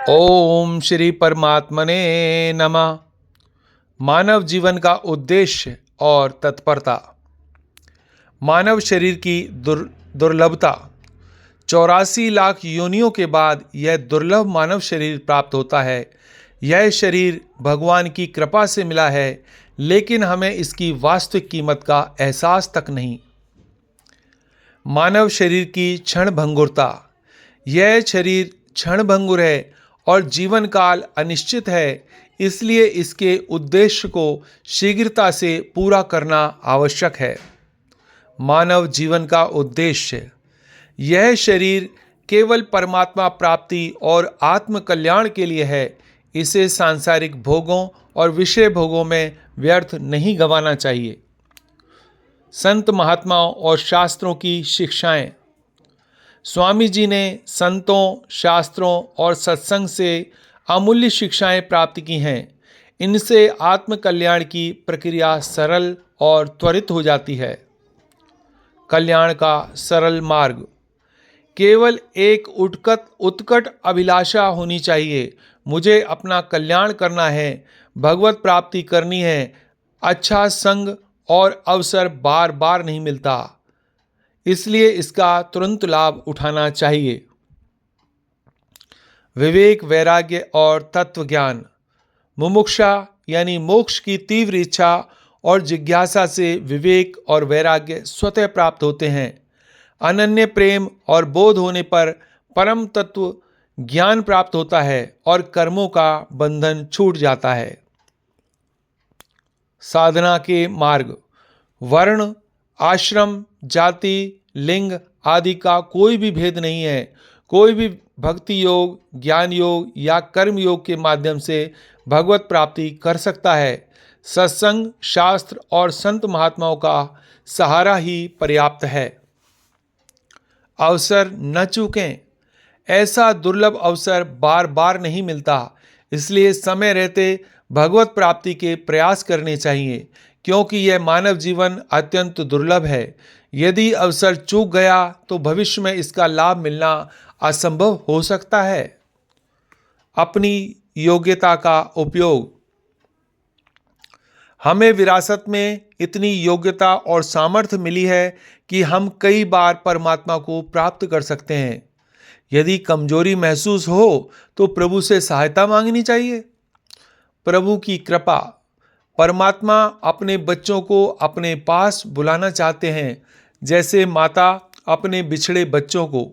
ओम श्री परमात्मने नमः। मानव जीवन का उद्देश्य और तत्परता। मानव शरीर की दुर्लभता। 84 लाख योनियों के बाद यह दुर्लभ मानव शरीर प्राप्त होता है। यह शरीर भगवान की कृपा से मिला है, लेकिन हमें इसकी वास्तविक कीमत का एहसास तक नहीं। मानव शरीर की क्षणभंगुरता। यह शरीर क्षणभंगुर है और जीवन काल अनिश्चित है, इसलिए इसके उद्देश्य को शीघ्रता से पूरा करना आवश्यक है। मानव जीवन का उद्देश्य। यह शरीर केवल परमात्मा प्राप्ति और आत्म कल्याण के लिए है। इसे सांसारिक भोगों और विषय भोगों में व्यर्थ नहीं गंवाना चाहिए। संत महात्माओं और शास्त्रों की शिक्षाएं। स्वामी जी ने संतों, शास्त्रों और सत्संग से अमूल्य शिक्षाएं प्राप्त की हैं। इनसे आत्म कल्याण की प्रक्रिया सरल और त्वरित हो जाती है। कल्याण का सरल मार्ग। केवल एक उत्कट अभिलाषा होनी चाहिए। मुझे अपना कल्याण करना है, भगवत प्राप्ति करनी है। अच्छा संग और अवसर बार बार नहीं मिलता, इसलिए इसका तुरंत लाभ उठाना चाहिए। विवेक, वैराग्य और तत्व ज्ञान। मुमुक्षा यानी मोक्ष की तीव्र इच्छा और जिज्ञासा से विवेक और वैराग्य स्वतः प्राप्त होते हैं। अनन्य प्रेम और बोध होने पर परम तत्व ज्ञान प्राप्त होता है और कर्मों का बंधन छूट जाता है। साधना के मार्ग। वर्ण, आश्रम, जाति, लिंग आदि का कोई भी भेद नहीं है। कोई भी भक्ति योग, ज्ञान योग या कर्म योग के माध्यम से भगवत प्राप्ति कर सकता है। सत्संग, शास्त्र और संत महात्माओं का सहारा ही पर्याप्त है। अवसर न चूकें। ऐसा दुर्लभ अवसर बार बार नहीं मिलता, इसलिए समय रहते भगवत प्राप्ति के प्रयास करने चाहिए, क्योंकि यह मानव जीवन अत्यंत दुर्लभ है। यदि अवसर चूक गया तो भविष्य में इसका लाभ मिलना असंभव हो सकता है। अपनी योग्यता का उपयोग। हमें विरासत में इतनी योग्यता और सामर्थ्य मिली है कि हम कई बार परमात्मा को प्राप्त कर सकते हैं। यदि कमजोरी महसूस हो तो प्रभु से सहायता मांगनी चाहिए। प्रभु की कृपा। परमात्मा अपने बच्चों को अपने पास बुलाना चाहते हैं, जैसे माता अपने बिछड़े बच्चों को।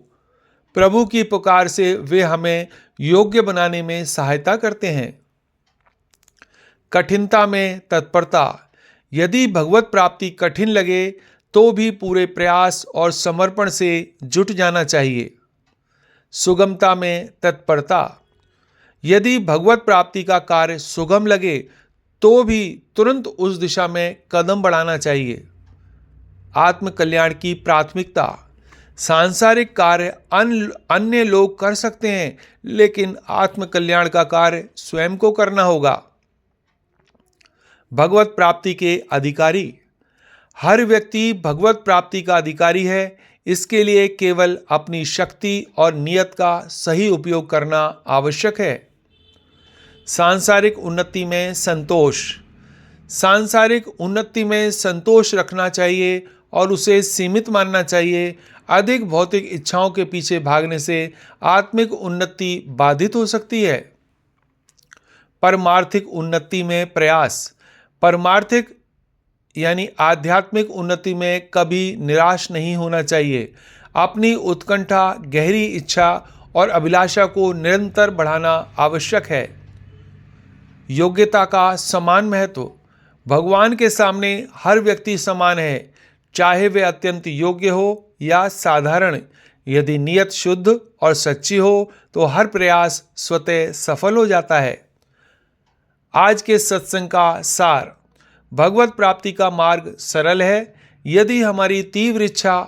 प्रभु की पुकार से वे हमें योग्य बनाने में सहायता करते हैं। कठिनता में तत्परता। यदि भगवत प्राप्ति कठिन लगे तो भी पूरे प्रयास और समर्पण से जुट जाना चाहिए। सुगमता में तत्परता। यदि भगवत प्राप्ति का कार्य सुगम लगे तो भी तुरंत उस दिशा में कदम बढ़ाना चाहिए। आत्म कल्याण की प्राथमिकता। सांसारिक कार्य अन्य लोग कर सकते हैं, लेकिन आत्म कल्याण का कार्य स्वयं को करना होगा। भगवत प्राप्ति के अधिकारी। हर व्यक्ति भगवत प्राप्ति का अधिकारी है। इसके लिए केवल अपनी शक्ति और नियत का सही उपयोग करना आवश्यक है। सांसारिक उन्नति में संतोष। सांसारिक उन्नति में संतोष रखना चाहिए और उसे सीमित मानना चाहिए। अधिक भौतिक इच्छाओं के पीछे भागने से आत्मिक उन्नति बाधित हो सकती है। परमार्थिक उन्नति में प्रयास। परमार्थिक यानी आध्यात्मिक उन्नति में कभी निराश नहीं होना चाहिए। अपनी उत्कंठा, गहरी इच्छा और अभिलाषा को निरंतर बढ़ाना आवश्यक है। योग्यता का समान महत्व। भगवान के सामने हर व्यक्ति समान है, चाहे वे अत्यंत योग्य हो या साधारण। यदि नियत शुद्ध और सच्ची हो तो हर प्रयास स्वतः सफल हो जाता है। आज के सत्संग का सार। भगवत प्राप्ति का मार्ग सरल है, यदि हमारी तीव्र इच्छा,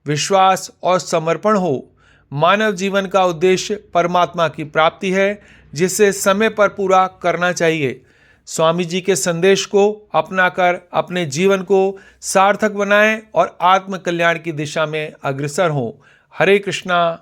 विश्वास और समर्पण हो। मानव जीवन का उद्देश्य परमात्मा की प्राप्ति है, जिसे समय पर पूरा करना चाहिए। स्वामी जी के संदेश को अपनाकर अपने जीवन को सार्थक बनाएं और आत्म कल्याण की दिशा में अग्रसर हों। हरे कृष्णा,